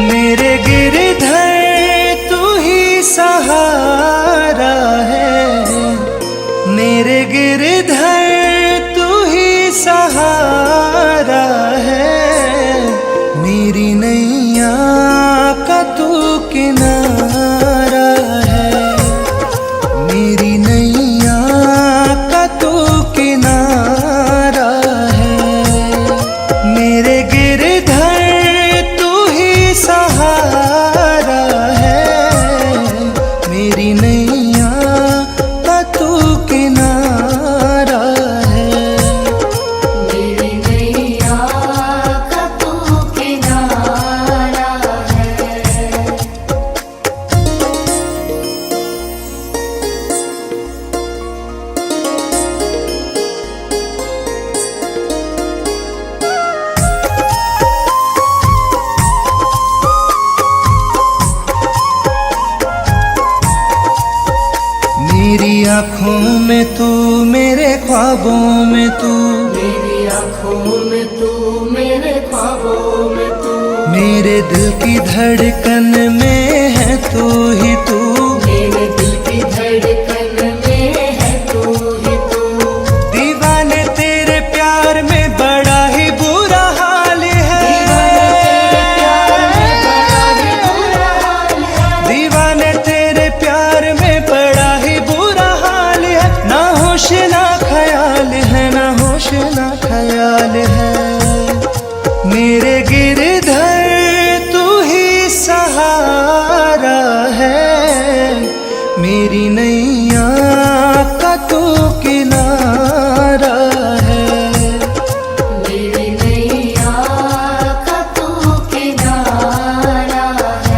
मेरे गिरधर तू ही सहारा है, मेरे गिरधर तू ही सहारा है। मेरी नैया का तू किनारा है, मेरी नैया का तू किनारा है। मेरे गिरधर तू ही सहारा है, मेरी नैया का तू किनारा है। मेरी नैया का तू किनारा है। मेरी आँखों में तू, मेरे ख्वाबों में तू, मेरी आँखों में तू, मेरे ख्वाबों में तू, मेरे दिल की धड़कन में है तू ही तू। मेरे दिल की धड़कन में है तू ही तू। दीवाने तेरे प्यार में बड़ा ही बुरा हाल है, दीवाने तेरे प्यार में बड़ा ही बुरा हाल है। ना होश ना ख्याल है, ना होश ना ख्याल है। मेरे गिरधर तू ही सहारा है, मेरी नैया का तू किनारा है। मेरी नैया का तू किनारा है।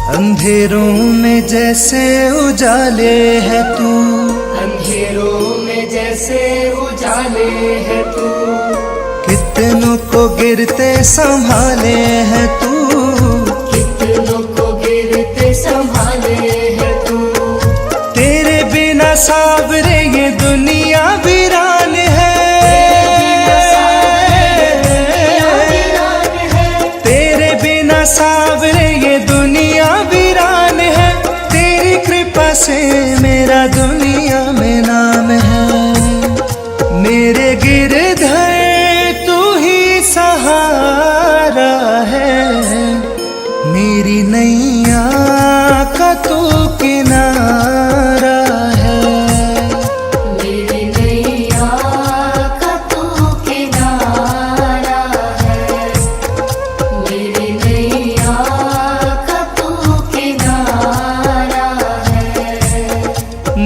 अंधेरों में जैसे उजाले है तू, अंधेरों में जैसे उजाले है तू, कितनों को गिरते संभाले है तू। कितनों को गिरते संभाले है तू। तेरे बिना सावरे ये दुनिया वीरान है, तेरे बिना सावरे ये दुनिया वीरान है। तेरी कृपा से मेरा दुनिया में नाम है। मेरे गिरधर तू ही सहारा है, मेरी नैया का तू किनारा है। मेरी नैया का तू किनारा है। मेरी नैया का तू किनारा है।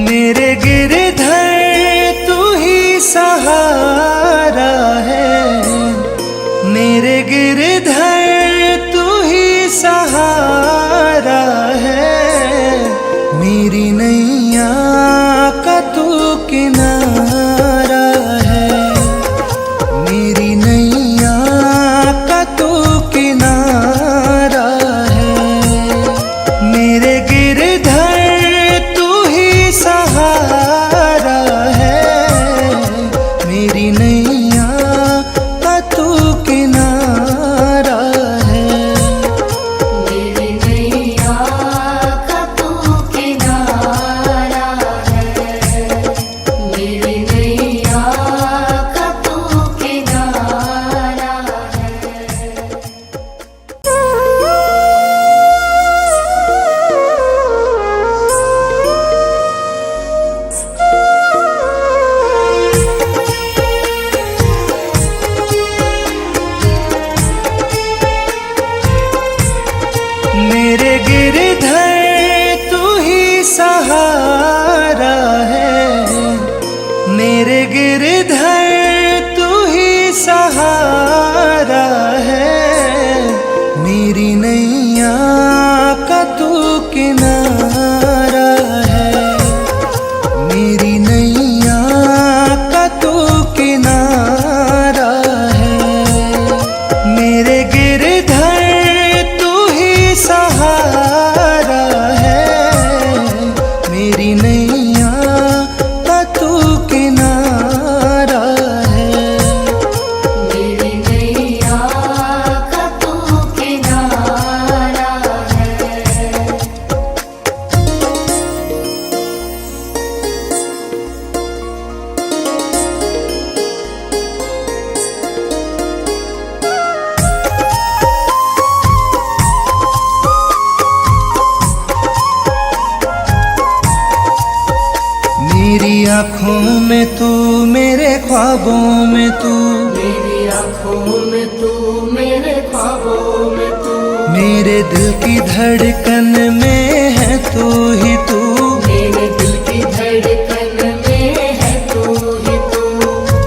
मेरे गिरधर तू ही सहारा है, मेरे गिरधर तू ही सहारा है। मेरी नैया का तू किनारा है, मेरी नैया का तू किनारा है। मेरे गिरधर तू ही सहारा है, मेरी नैया का तू किनारा है। मेरी नैया का तू किनारा है। मेरी नैया का तू किनारा है। ख्वाबों में तू, मेरी आँखों में तू, मेरे ख्वाबों में तू, मेरे दिल की धड़कन में है तू ही तू, मेरे दिल की धड़कन में है तू ही तू।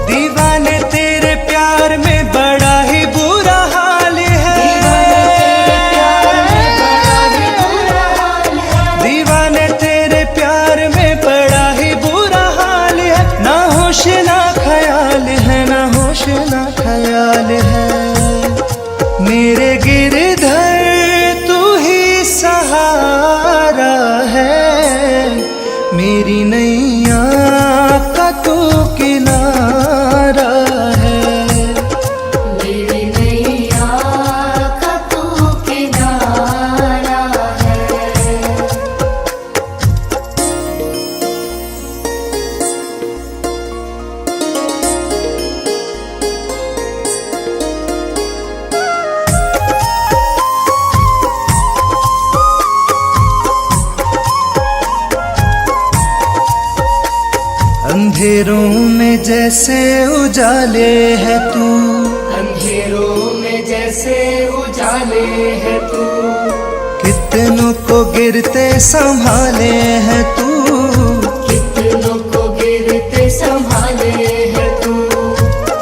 दीवाने तेरे प्यार में बड़ा ही बुरा हाल है, दीवाने तेरे प्यार में बड़ा ही बुरा हाल है, ना होश ना ख्याल है, ना होश ना ख्याल है। मेरे गिरधर तू ही सहारा है, मेरी नैया का तू किनारा है, मेरी नैया का तू किनारा है। अंधेरों में जैसे उजाले है तू, अंधेरों में जैसे उजाले है तू, कितनों को गिरते संभाले है तू, कितनों को गिरते संभाले है तू।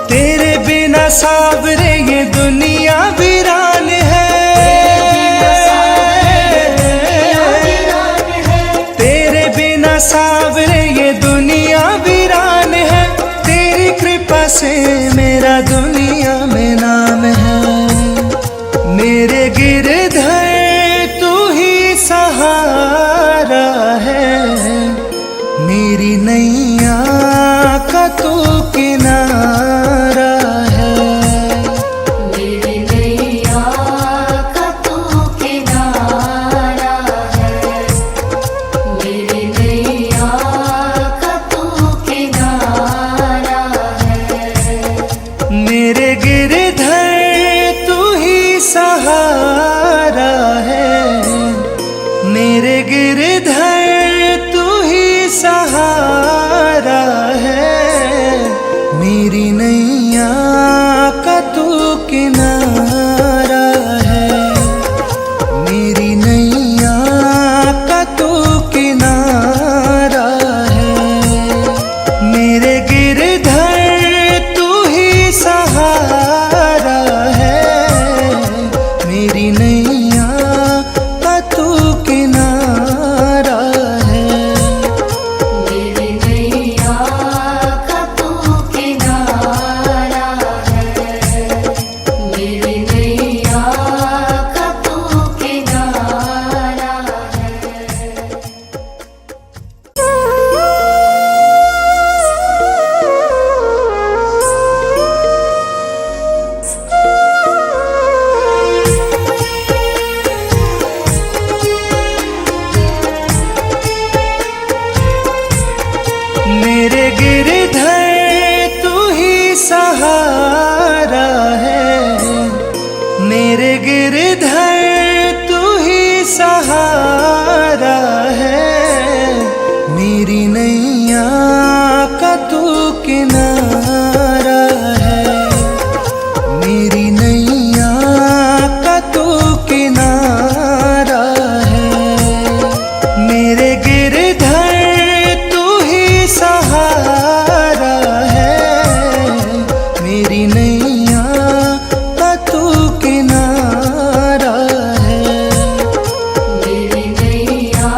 तेरे बिना सावरे ये दुनिया वीरान है, तेरे बिना सावरे ये दुनिया वीरान है, तेरी कृपा से मेरा दुनिया में नाम है। मेरे गिरधर तू ही सहारा है, मेरी नैया का तू किनारा है, मेरी नैया का तू किनारा है, मेरी नैया का तू किनारा है। मेरे गिरधर तू ही सहारा है, मेरे गिरधर तू ही सहारा है, मेरी नैया का तू किनारा है, मेरी नैया का तू किनारा है, मेरे गिरधर तू ही सहारा है, मेरी नैया का तू किनारा है, मेरी नैया का तू किनारा है, मेरी नैया का तू किनारा है। मेरे गिरधर तू ही सहारा है, मेरे गिरधर तू ही सहारा है, मेरी नैया का तू किनारा है, मेरी नैया का तू किनारा है, मेरे गिरधर तू ही सहारा है, मेरी नैया का तू किनारा है, मेरी नैया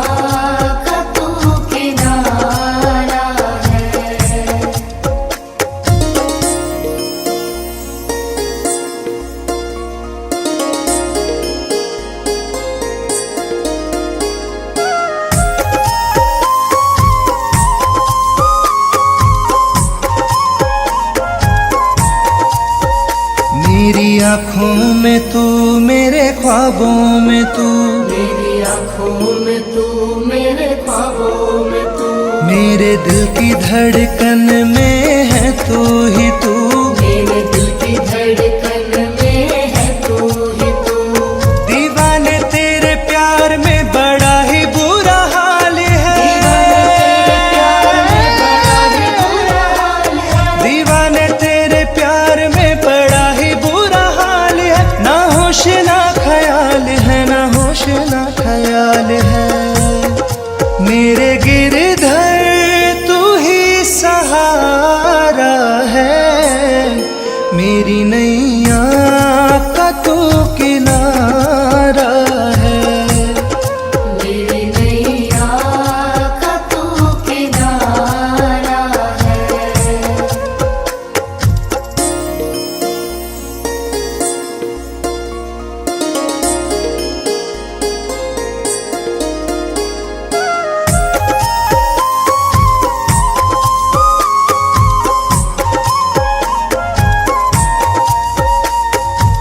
का तू किनारा है। मेरी आँखों में तू, मेरे ख्वाबों में तू, मेरी आँखों में तू, मेरे ख्वाबों में तू, मेरे दिल की धड़कन में है तू ही तू, मेरे दिल की धड़कन में है तू ही तू। दीवाने तेरे प्यार में बड़ा ही बुरा हाल है, दीवाने तेरे प्यार में बड़ा ही बुरा हाल है, दीवाने मेरी नैया का तू किनारा है। मेरी नैया का तू किनारा है।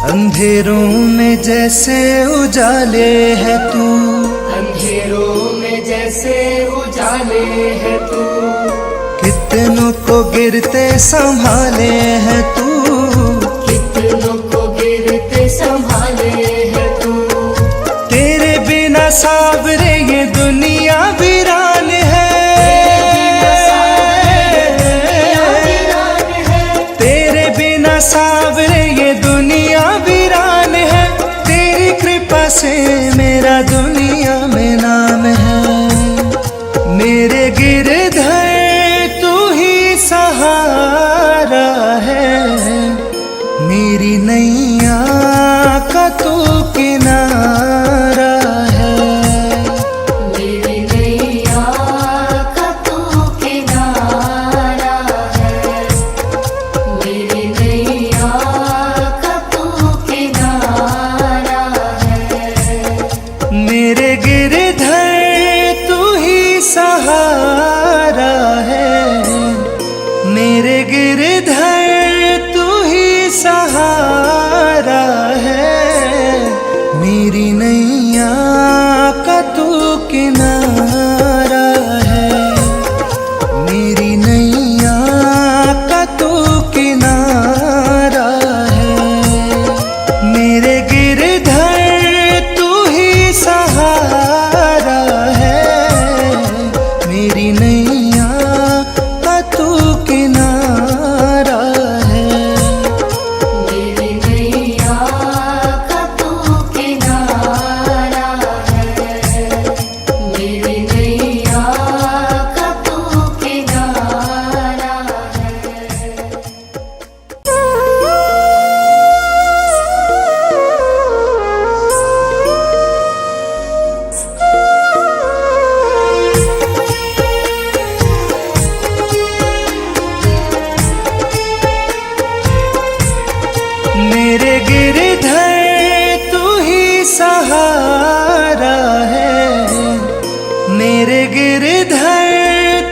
अंधेरों में जैसे उजाले है तू, अंधेरों में जैसे उजाले है तू, कितनों को गिरते संभाले है तू, कितनों को गिरते संभाले है तू। तेरे बिना सावरे ये दुनिया वीरान है। तेरे बिना सावरे ये दुनिया वीरान है। तेरी कृपा से मेरा दुनिया में नाम है। मेरे गिरधर तू ही सहारा है। मेरी नैया का तू किनारा है। मेरी नैया का तू किनारा है। मेरी नैया का तू किनारा है। मेरे गिरधर तू ही सहारा है। मेरे गिरधर तू ही सहारा है। मेरी नैया का तू किनारा है। मेरी नैया का तू किनारा है। मेरे गिरधर तू ही सहारा है। मेरी नैया का तू किनारा है। मेरी नैया का तू किनारा है। मेरी नैया का तू किनारा है। मेरे गिरधर तू ही सहारा है। मेरे गिरधर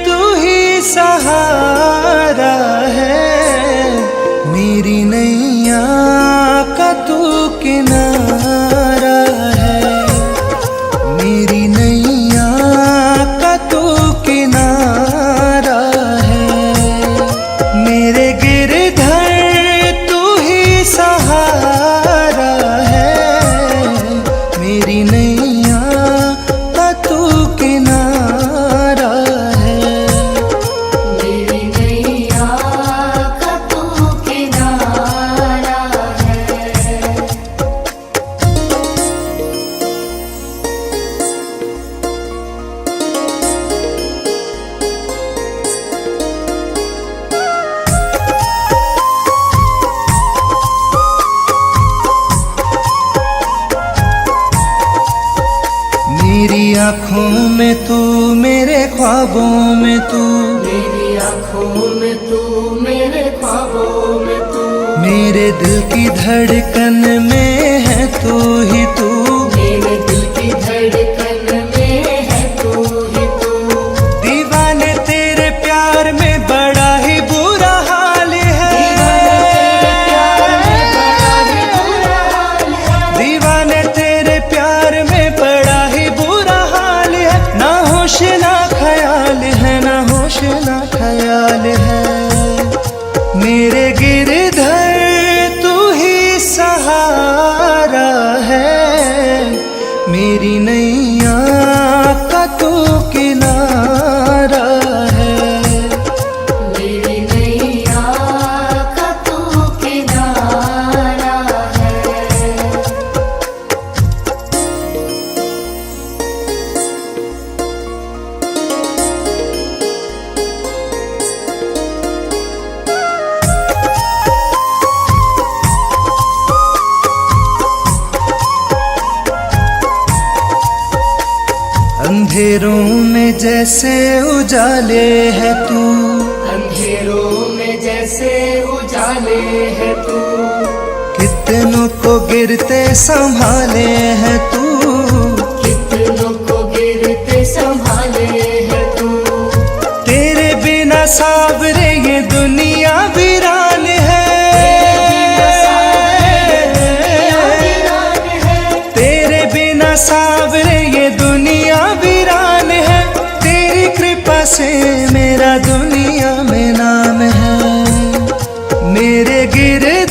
तू ही सहारा है। मेरी नैया का तू किनारा है। मेरी नैया का तू किनारा है। मेरे गिरधर तू ही सहारा है। मेरी नैया का तू किनारा है। मेरी नैया का तू किनारा है। मेरी आँखों में तू, मेरे ख्वाबों में तू, मेरी आँखों में तू, मेरे ख्वाबों में तू, मेरे दिल की धड़कन में है तू ही तू। मेरे दिल की धड़कन में है तू ही तू। दीवाने तेरे प्यार में बड़ा ही बुरा हाल है। दीवाने तेरे प्यार में बड़ा ही बुरा हाल है। ना होश ना ख्याल है, ना होश ना ख्याल है। मेरे गिरधर तू ही सहारा है। अंधेरों में जैसे उजाले है तू, अंधेरों में जैसे उजाले है तू, कितनों को गिरते संभाले है तू, कितनों को गिरते संभाले है तू। तेरे बिना सावरे ये दुनिया वीरान है, तेरे बिना सावरे ये दुनिया वीरान है, तेरी कृपा से मेरा दुनिया में नाम है। मेरे गिरे